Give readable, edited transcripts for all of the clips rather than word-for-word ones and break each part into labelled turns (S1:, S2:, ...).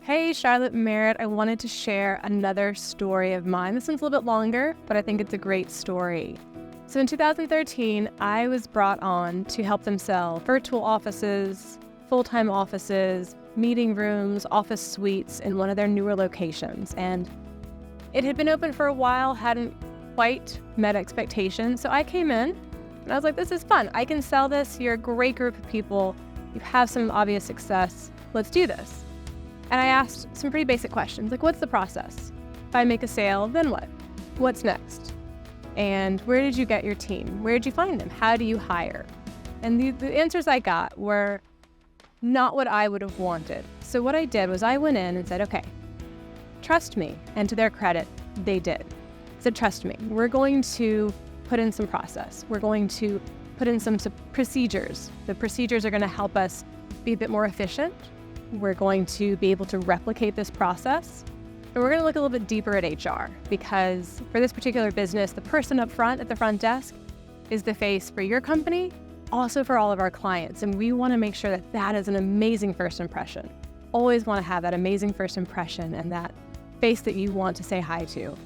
S1: Hey, Charlotte Merritt. I wanted to share another story of mine. This one's a little bit longer, but I think it's a great story. So in 2013, I was brought on to help them sell virtual offices, full-time offices, meeting rooms, office suites in one of their newer locations. And it had been open for a while, hadn't quite met expectations. So I came in and I was like, this is fun. I can sell this. You're a great group of people. You have some obvious success. Let's do this. And I asked some pretty basic questions, like, what's the process? If I make a sale, then what? What's next? And where did you get your team? Where did you find them? How do you hire? And the answers I got were not what I would have wanted. So what I did was I went in and said, okay, trust me. And to their credit, they did. I said, trust me. We're going to put in some process. We're going to put in some procedures. The procedures are going to help us be a bit more efficient. We're going to be able to replicate this process. And we're going to look a little bit deeper at HR because for this particular business, the person up front at the front desk is the face for your company, also for all of our clients. And we want to make sure that that is an amazing first impression. Always want to have that amazing first impression and that face that you want to say hi to.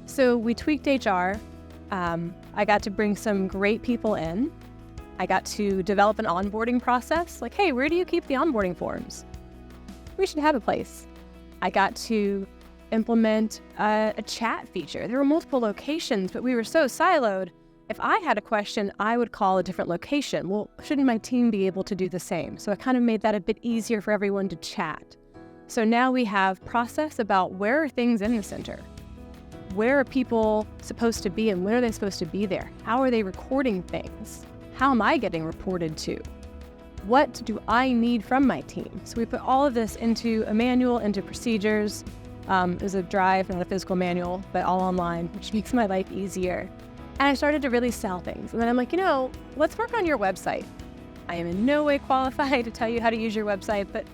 S1: So we tweaked HR. I got to bring some great people in. I got to develop an onboarding process. Like, hey, where do you keep the onboarding forms? We should have a place. I got to implement a chat feature. There were multiple locations, but we were so siloed. If I had a question, I would call a different location. Well, shouldn't my team be able to do the same? So I kind of made that a bit easier for everyone to chat. So now we have process about where are things in the center? Where are people supposed to be and when are they supposed to be there? How are they recording things? How am I getting reported to? What do I need from my team? So we put all of this into a manual, into procedures. It was a drive, not a physical manual, but all online, which makes my life easier. And I started to really sell things. And then I'm like, let's work on your website. I am in no way qualified to tell you how to use your website, but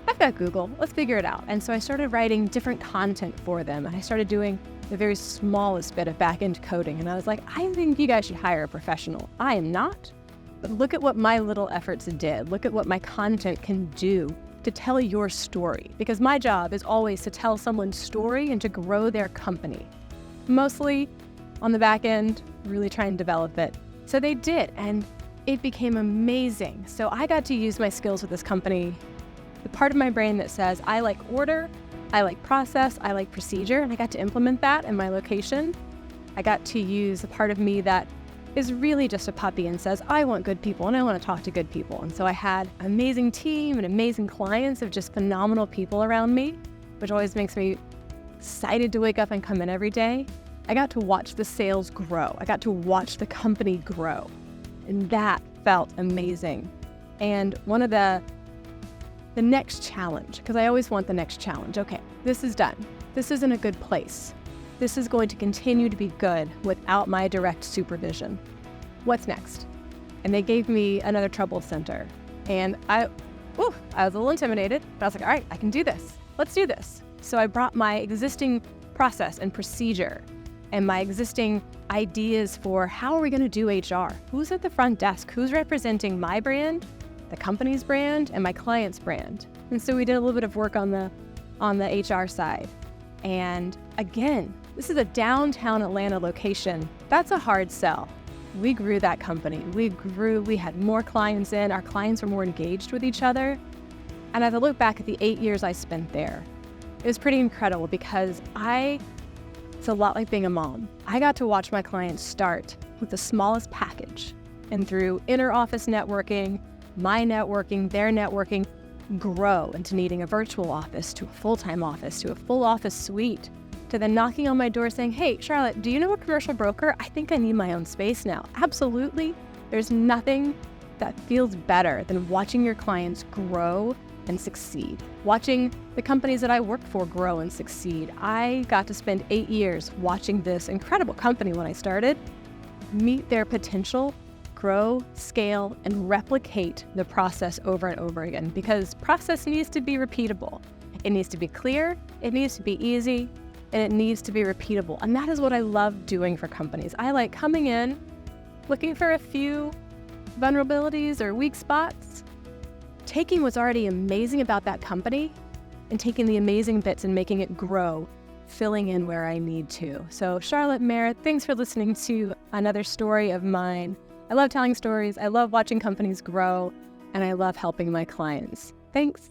S1: I've got Google. Let's figure it out. And so I started writing different content for them. And I started doing the very smallest bit of back-end coding. And I was like, I think you guys should hire a professional. I am not. But look at what my little efforts did. Look at what my content can do to tell your story. Because my job is always to tell someone's story and to grow their company. Mostly on the back end, really trying to develop it. So they did, and it became amazing. So I got to use my skills with this company, the part of my brain that says, I like order, I like process, I like procedure, and I got to implement that in my location. I got to use a part of me that is really just a puppy and says, I want good people and I want to talk to good people. And so I had an amazing team and amazing clients of just phenomenal people around me, which always makes me excited to wake up and come in every day. I got to watch the sales grow. I got to watch the company grow. And that felt amazing. And one of the next challenge, because I always want the next challenge. Okay, this is done. This is in a good place. This is going to continue to be good without my direct supervision. What's next? And they gave me another trouble center. And I was a little intimidated, but I was like, all right, I can do this. Let's do this. So I brought my existing process and procedure and my existing ideas for how are we going to do HR? Who's at the front desk? Who's representing my brand, the company's brand, and my client's brand? And so we did a little bit of work on the HR side. And again, this is a downtown Atlanta location. That's a hard sell. We grew that company. We had more clients in. Our clients were more engaged with each other. And as I look back at the 8 years I spent there, it was pretty incredible because it's a lot like being a mom. I got to watch my clients start with the smallest package and through inner office networking, my networking, their networking, grow into needing a virtual office to a full-time office to a full office suite to then knocking on my door saying, hey, Charlotte, do you know a commercial broker? I think I need my own space now. Absolutely. There's nothing that feels better than watching your clients grow and succeed. Watching the companies that I worked for grow and succeed. I got to spend 8 years watching this incredible company when I started meet their potential, grow, scale, and replicate the process over and over again because process needs to be repeatable. It needs to be clear, it needs to be easy, and it needs to be repeatable. And that is what I love doing for companies. I like coming in, looking for a few vulnerabilities or weak spots, taking what's already amazing about that company and taking the amazing bits and making it grow, filling in where I need to. So Charlotte Merritt, thanks for listening to another story of mine. I love telling stories, I love watching companies grow, and I love helping my clients. Thanks.